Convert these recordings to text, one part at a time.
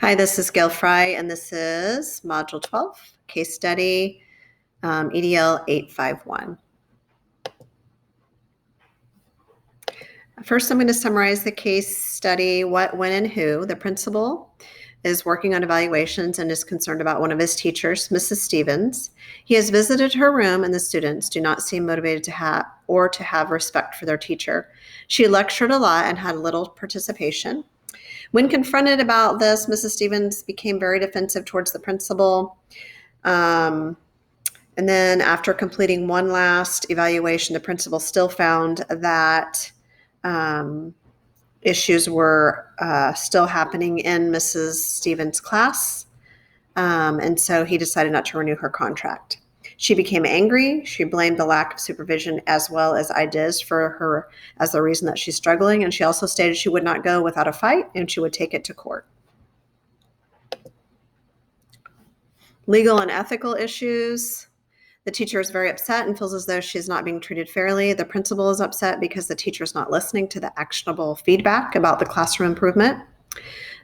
Hi, this is Gail Fry, and this is Module 12, Case Study, EDL 851. First, I'm going to summarize the case study, what, when, and who. The principal is working on evaluations and is concerned about one of his teachers, Mrs. Stevens. He has visited her room, and the students do not seem motivated to have respect for their teacher. She lectured a lot and had little participation. When confronted about this, Mrs. Stevens became very defensive towards the principal. And then after completing one last evaluation, the principal still found that issues were still happening in Mrs. Stevens' class. And so he decided not to renew her contract. She became angry. She blamed the lack of supervision as well as ideas for her as the reason that she's struggling. And she also stated she would not go without a fight and she would take it to court. Legal and ethical issues. The teacher is very upset and feels as though she's not being treated fairly. The principal is upset because the teacher is not listening to the actionable feedback about the classroom improvement.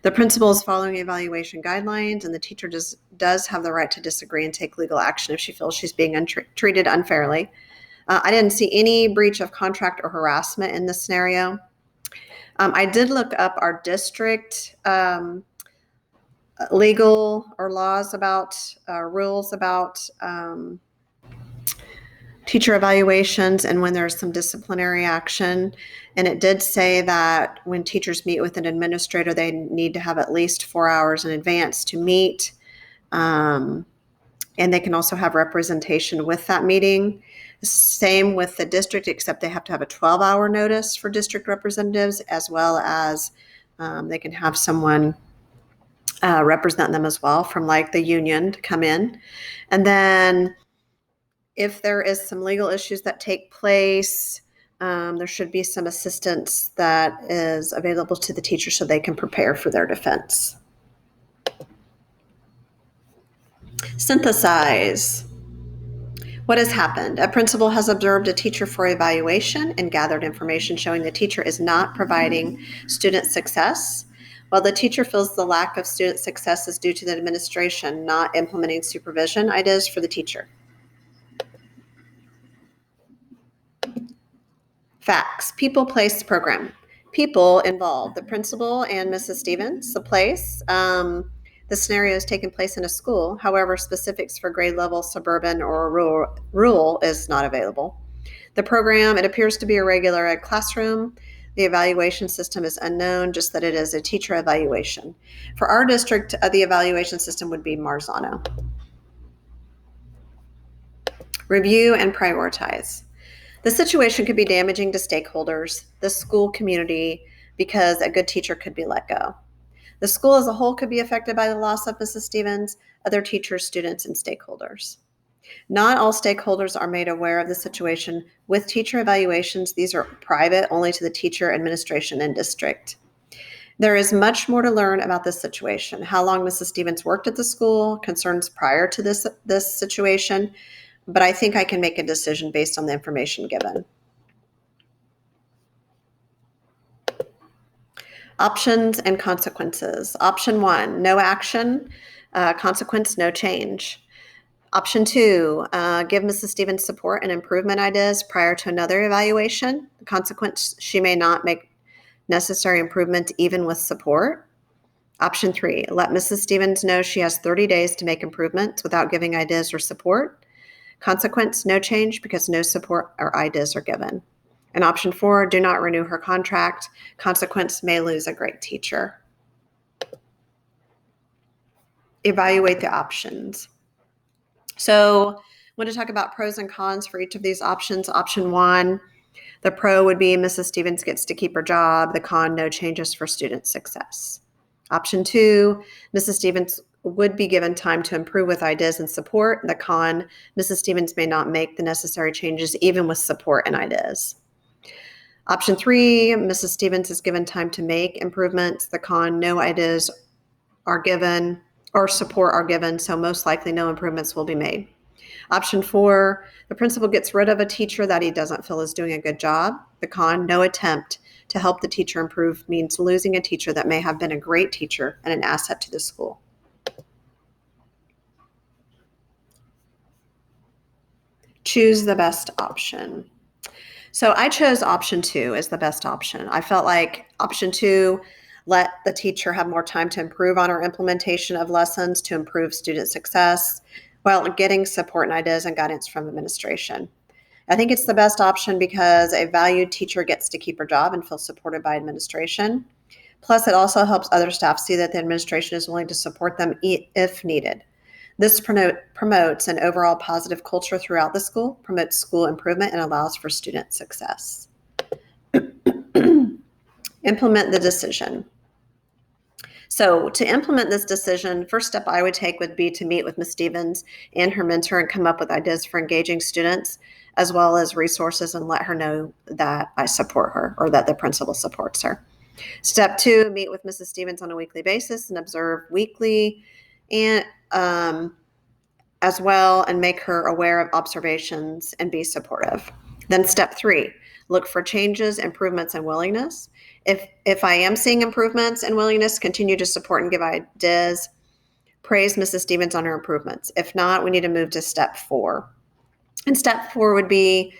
The principal is following evaluation guidelines, and the teacher does have the right to disagree and take legal action if she feels she's being treated unfairly. I didn't see any breach of contract or harassment in this scenario. I did look up our district legal or laws about rules about teacher evaluations and when there's some disciplinary action. And it did say that when teachers meet with an administrator, they need to have at least 4 hours in advance to meet. And they can also have representation with that meeting. Same with the district, except they have to have a 12-hour notice for district representatives, as well as they can have someone represent them as well from like the union to come in. And then if there is some legal issues that take place, there should be some assistance that is available to the teacher so they can prepare for their defense. Synthesize. What has happened? A principal has observed a teacher for evaluation and gathered information showing the teacher is not providing student success. While the teacher feels the lack of student success is due to the administration not implementing supervision ideas for the teacher. Facts. People, place, program. People involved. The principal and Mrs. Stevens. The place. The scenario is taking place in a school. However, specifics for grade level, suburban, or rural is not available. The program, it appears to be a regular ed classroom. The evaluation system is unknown, just that it is a teacher evaluation. For our district, the evaluation system would be Marzano. Review and prioritize. The situation could be damaging to stakeholders, the school community, because a good teacher could be let go. The school as a whole could be affected by the loss of Mrs. Stevens, other teachers, students, and stakeholders. Not all stakeholders are made aware of the situation. With teacher evaluations, these are private only to the teacher, administration, and district. There is much more to learn about this situation. How long Mrs. Stevens worked at the school, concerns prior to this situation, but I think I can make a decision based on the information given. Options and consequences. Option 1, no action. Consequence, no change. Option 2, give Mrs. Stevens support and improvement ideas prior to another evaluation. The consequence, she may not make necessary improvements even with support. Option 3, let Mrs. Stevens know she has 30 days to make improvements without giving ideas or support. Consequence, no change because no support or ideas are given. And option 4, do not renew her contract. Consequence, may lose a great teacher. Evaluate the options. So I want to talk about pros and cons for each of these options. Option 1, the pro would be Mrs. Stevens gets to keep her job. The con, no changes for student success. Option 2, Mrs. Stevens would be given time to improve with ideas and support. The con, Mrs. Stevens may not make the necessary changes even with support and ideas. Option 3, Mrs. Stevens is given time to make improvements. The con, no ideas are given or support are given, so most likely no improvements will be made. Option 4, the principal gets rid of a teacher that he doesn't feel is doing a good job. The con, no attempt to help the teacher improve means losing a teacher that may have been a great teacher and an asset to the school. Choose the best option. So I chose option 2 as the best option. I felt like option 2 let the teacher have more time to improve on her implementation of lessons to improve student success while getting support and ideas and guidance from administration. I think it's the best option because a valued teacher gets to keep her job and feel supported by administration. Plus, it also helps other staff see that the administration is willing to support them if needed. This promotes an overall positive culture throughout the school, promotes school improvement, and allows for student success. Implement the decision. So to implement this decision, first step I would take would be to meet with Ms. Stevens and her mentor and come up with ideas for engaging students, as well as resources, and let her know that I support her or that the principal supports her. Step 2, meet with Mrs. Stevens on a weekly basis and observe weekly and as well, and make her aware of observations and be supportive. Then step 3, look for changes, improvements, and willingness. If I am seeing improvements and willingness, continue to support and give ideas. Praise Mrs. Stevens on her improvements. If not, we need to move to step 4. And step 4 would be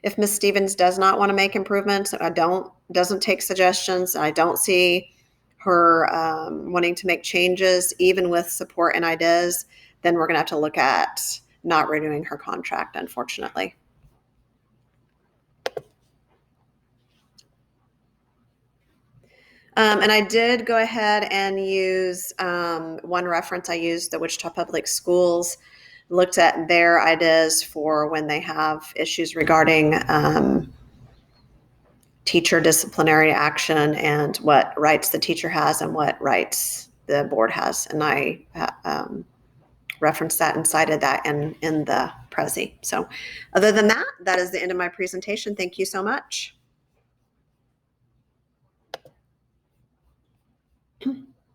if Ms. Stevens does not want to make improvements, doesn't take suggestions, I don't see her wanting to make changes, even with support and ideas, then we're going to have to look at not renewing her contract, unfortunately. And I did go ahead and use one reference. I used the Wichita Public Schools, looked at their ideas for when they have issues regarding teacher disciplinary action and what rights the teacher has and what rights the board has. And I referenced that and cited that in the Prezi. So other than that, that is the end of my presentation. Thank you so much.